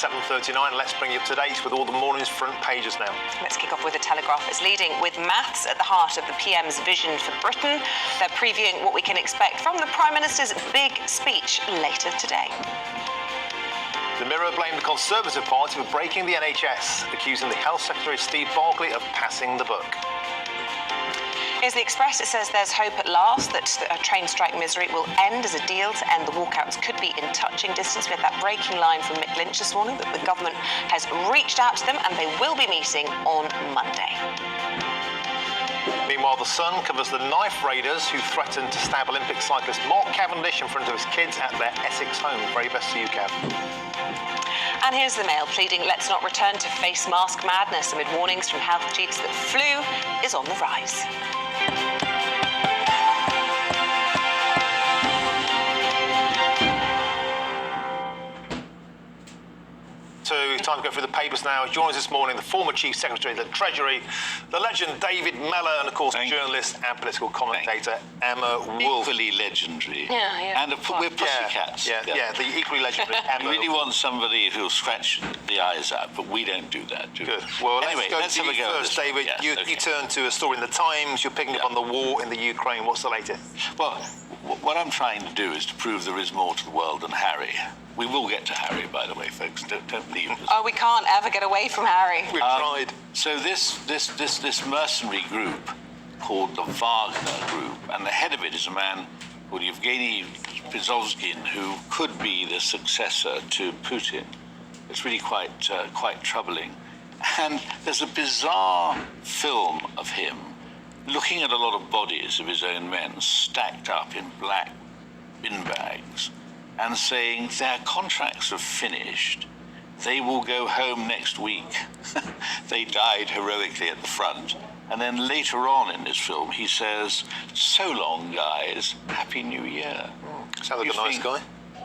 7:39. Let's bring you up to date with all the morning's front pages now. Let's kick off with the Telegraph. It's leading with maths at the heart of the PM's vision for Britain. They're previewing what we can expect from the Prime Minister's big speech later today. The Mirror blamed the Conservative Party for breaking the NHS, accusing the Health Secretary Steve Barclay of passing the buck. Here's the Express. It says there's hope at last that a train strike misery will end as a deal to end the walkouts could be in touching distance. We had that breaking line from Mick Lynch this morning that the government has reached out to them and they will be meeting on Monday. Meanwhile, The Sun covers the knife raiders who threatened to stab Olympic cyclist Mark Cavendish in front of his kids at their Essex home. Very best to you, Cav. And here's the Mail pleading let's not return to face mask madness amid warnings from health chiefs that flu is on the rise. Time to go through the papers now. Joins us this morning the former Chief Secretary of the Treasury, the legend David Mellor, and of course journalist and political commentator Emma Wolfe. Equally legendary. Yeah. And we're pussycats. Yeah, the equally legendary Emma. You really want somebody who'll scratch the eyes out, but we don't do that, do we? Good. Well, anyway, let's have a go first, David. Yes, you turn to a story in the Times. You're picking up on the war in the Ukraine. What's the latest? Well, what I'm trying to do is to prove there is more to the world than Harry. We will get to Harry, by the way, folks. Don't leave us. Oh, we can't ever get away from Harry. We've tried. So this mercenary group called the Wagner Group, and the head of it is a man called Yevgeny Prigozhin, who could be the successor to Putin. It's really quite troubling. And there's a bizarre film of him looking at a lot of bodies of his own men stacked up in black bin bags and saying their contracts are finished, they will go home next week. They died heroically at the front. And then later on in this film, he says, so long, guys, Happy New Year. Sounds like a nice guy.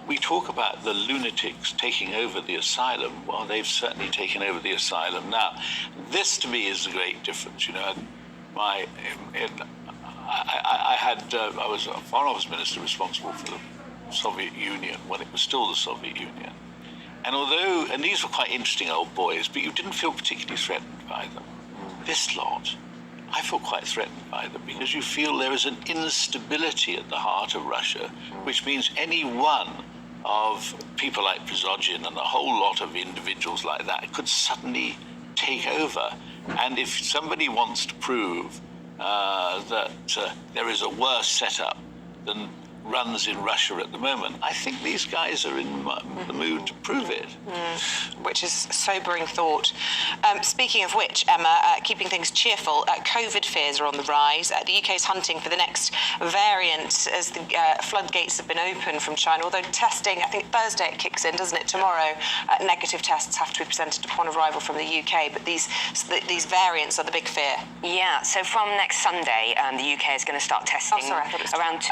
We talk about the lunatics taking over the asylum. Well, they've certainly taken over the asylum now. This, to me, is the great difference. You know, I was a Foreign Office Minister responsible for the Soviet Union when it was still the Soviet Union. And these were quite interesting old boys, but you didn't feel particularly threatened by them. This lot, I feel quite threatened by them because you feel there is an instability at the heart of Russia, which means any one of people like Prigozhin and a whole lot of individuals like that could suddenly take over. And if somebody wants to prove that there is a worse setup than runs in Russia at the moment, I think these guys are in the mood to prove it. Which is a sobering thought. Speaking of which, Emma, keeping things cheerful, COVID fears are on the rise. The UK is hunting for the next variant as the floodgates have been opened from China, although testing, I think Thursday it kicks in, doesn't it? Tomorrow, negative tests have to be presented upon arrival from the UK, but these variants are the big fear. Yeah, so from next Sunday, the UK is going to start testing around...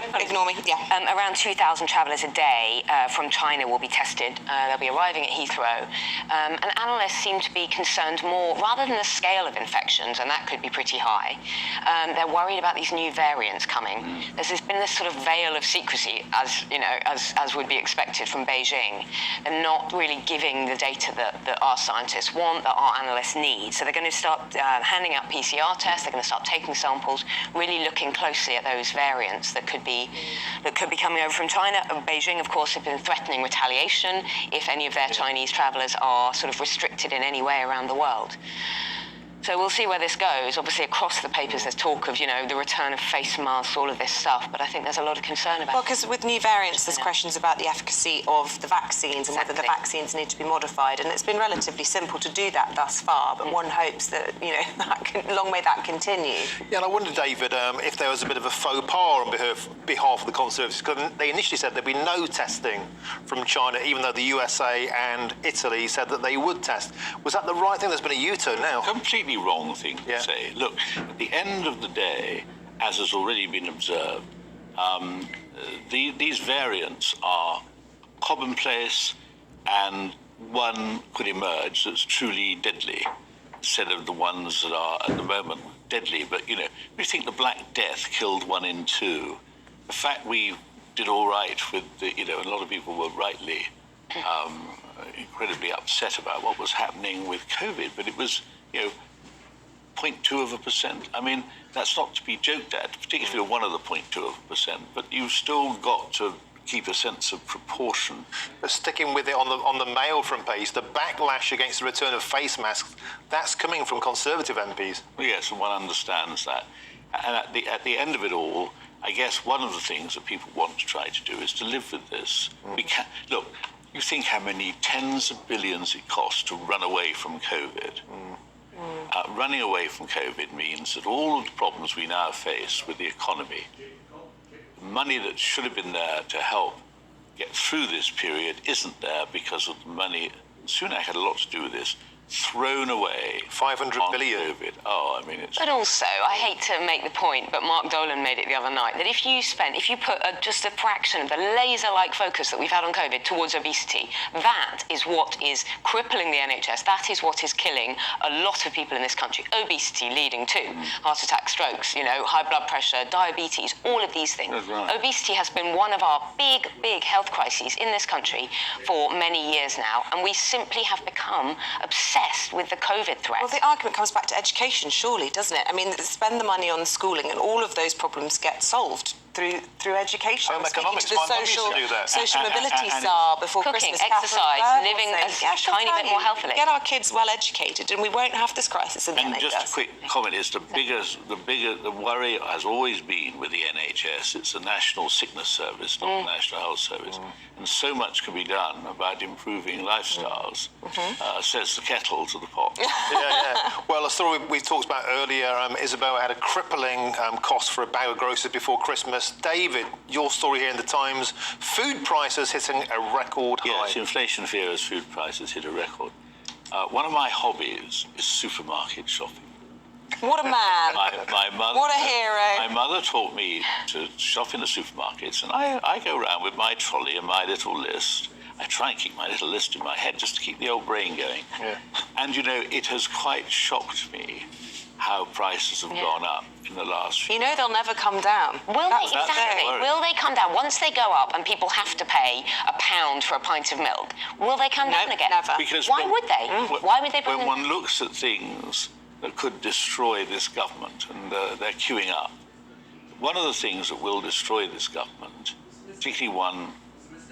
Ignore me. Yeah. Around 2,000 travellers a day from China will be tested. They'll be arriving at Heathrow. And analysts seem to be concerned more, rather than the scale of infections, and that could be pretty high, they're worried about these new variants coming. There's been this sort of veil of secrecy, as would be expected from Beijing. They're not really giving the data that our scientists want, that our analysts need. So they're going to start handing out PCR tests. They're going to start taking samples, really looking closely at those variants that could be coming over from China. Beijing, of course, have been threatening retaliation if any of their Chinese travellers are sort of restricted in any way around the world. So we'll see where this goes. Obviously, across the papers, there's talk of, the return of face masks, all of this stuff, but I think there's a lot of concern about it. Well, because with new variants, there's questions about the efficacy of the vaccines and whether the vaccines need to be modified, and it's been relatively simple to do that thus far, but one hopes that, long may that continue. Yeah, and I wonder, David, if there was a bit of a faux pas on behalf of the Conservatives, because they initially said there'd be no testing from China, even though the USA and Italy said that they would test. Was that the right thing? There's been a U-turn now. Completely wrong thing to say. Look, at the end of the day, as has already been observed, these variants are commonplace, and one could emerge that's truly deadly instead of the ones that are at the moment deadly. But, we think the Black Death killed 1 in 2. The fact we did all right with a lot of people were rightly incredibly upset about what was happening with COVID, but it was, 0.2%. I mean, that's not to be joked at, particularly if you're one of the 0.2%, but you've still got to keep a sense of proportion. But sticking with it on the Mail front page, the backlash against the return of face masks, that's coming from Conservative MPs. Yes, and one understands that. And at the end of it all, I guess one of the things that people want to try to do is to live with this. We can look. You think how many tens of billions it costs to run away from COVID. Running away from COVID means that all of the problems we now face with the economy, money that should have been there to help get through this period isn't there because of the money. Sunak had a lot to do with this. Thrown away 500 on billion. COVID. Oh, I mean, it's... But also, I hate to make the point, but Mark Dolan made it the other night, that if you put just a fraction of the laser-like focus that we've had on COVID towards obesity, that is what is crippling the NHS. That is what is killing a lot of people in this country. Obesity leading to heart attacks, strokes, high blood pressure, diabetes, all of these things. That's right. Obesity has been one of our big, big health crises in this country for many years now, and we simply have become obsessed with the COVID threat. Well, the argument comes back to education, surely, doesn't it? I mean, spend the money on schooling and all of those problems get solved through education. Home I'm speaking economics, to the my mum used to do that. social mobility And czar before cooking, Christmas. exercise, Catherine Bird living was saying, a tiny bit more healthily. Get our kids well educated and we won't have this crisis in the And NHS. just a quick comment is the worry has always been with the NHS. It's the National Sickness Service, not the National Health Service. And so much can be done about improving lifestyles, says the kettle to the pot. Yeah. Well, a story we talked about earlier, Isabel had a crippling cost for a bag of groceries before Christmas. David, your story here in the Times, food prices hitting a record high. Yes, inflation fear as food prices hit a record. One of my hobbies is supermarket shopping. What a man. My mother, What a hero. My mother taught me to shop in the supermarkets, and I go around with my trolley and my little list. I try and keep my little list in my head just to keep the old brain going. Yeah. And, it has quite shocked me how prices have gone up in the last few years. They'll never come down. Will That's they, the exactly, thing. will they come down? Once they go up and people have to pay £1 for a pint of milk, will they come down again? Never. Because Why would they? Why would they bring When them? one looks at things that could destroy this government, and they're queuing up, one of the things that will destroy this government, particularly one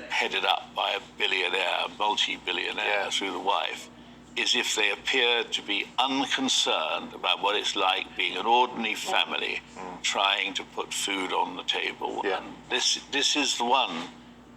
headed up by a billionaire, multi-billionaire through the wife, is if they appear to be unconcerned about what it's like being an ordinary family trying to put food on the table. Yeah. And this is the one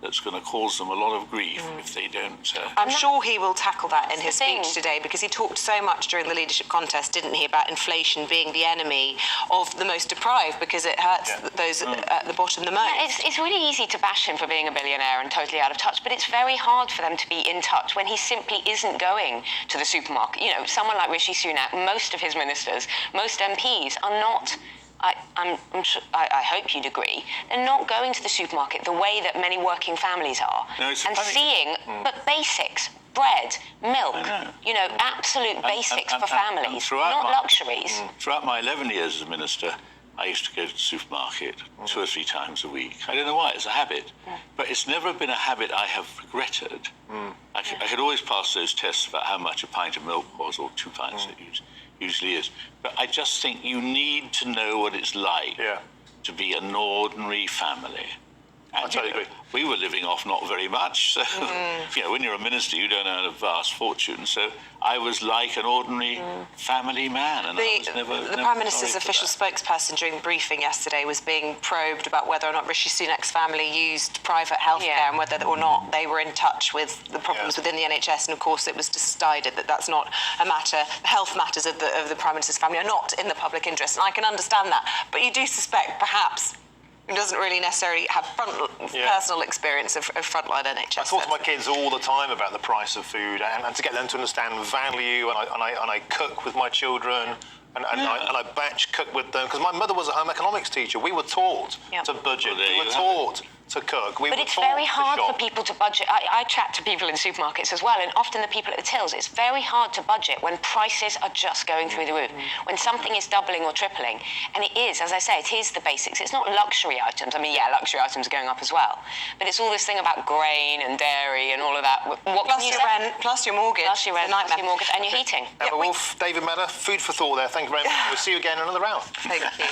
that's going to cause them a lot of grief if they don't... I'm sure he will tackle that in his the thing. speech today, because he talked so much during the leadership contest, didn't he, about inflation being the enemy of the most deprived, because it hurts those at the bottom the most. It's really easy to bash him for being a billionaire and totally out of touch, but it's very hard for them to be in touch when he simply isn't going to the supermarket. Someone like Rishi Sunak, most of his ministers, most MPs are not... I'm sure, I hope you'd agree, they're not going to the supermarket the way that many working families are. No, it's and funny. seeing, but basics, bread, milk, absolute basics for families, not luxuries. Throughout my 11 years as a minister, I used to go to the supermarket 2 or 3 times a week. I don't know why, it's a habit. But it's never been a habit I have regretted. I could always pass those tests about how much a pint of milk was, or 2 pints it usually is. But I just think you need to know what it's like to be an ordinary family. And, I totally agree. We were living off not very much, so when you're a minister, you don't earn a vast fortune. So I was like an ordinary family man, and I was never The Prime Minister's sorry for official that. spokesperson during the briefing yesterday was being probed about whether or not Rishi Sunak's family used private healthcare and whether or not they were in touch with the problems within the NHS. And of course, it was decided that that's not a matter. The health matters of the Prime Minister's family are not in the public interest, and I can understand that. But you do suspect, perhaps, he doesn't really necessarily have personal experience of frontline NHS. I talk to my kids all the time about the price of food, and to get them to understand value, and I cook with my children, and I batch cook with them, because my mother was a home economics teacher. We were taught to budget. Well, there we were you have taught to cook. But it's very hard for people to budget. I chat to people in supermarkets as well, and often the people at the tills, it's very hard to budget when prices are just going through the roof, when something is doubling or tripling. And it is, as I say, it is the basics. It's not luxury items. I mean, yeah, luxury items are going up as well. But it's all this thing about grain and dairy and all of that. What plus your rent, plus your mortgage. Plus your rent, plus your mortgage, and your heating. Emma Wolf, David Miller, food for thought there. Thank you very much. We'll see you again in another round. Thank you.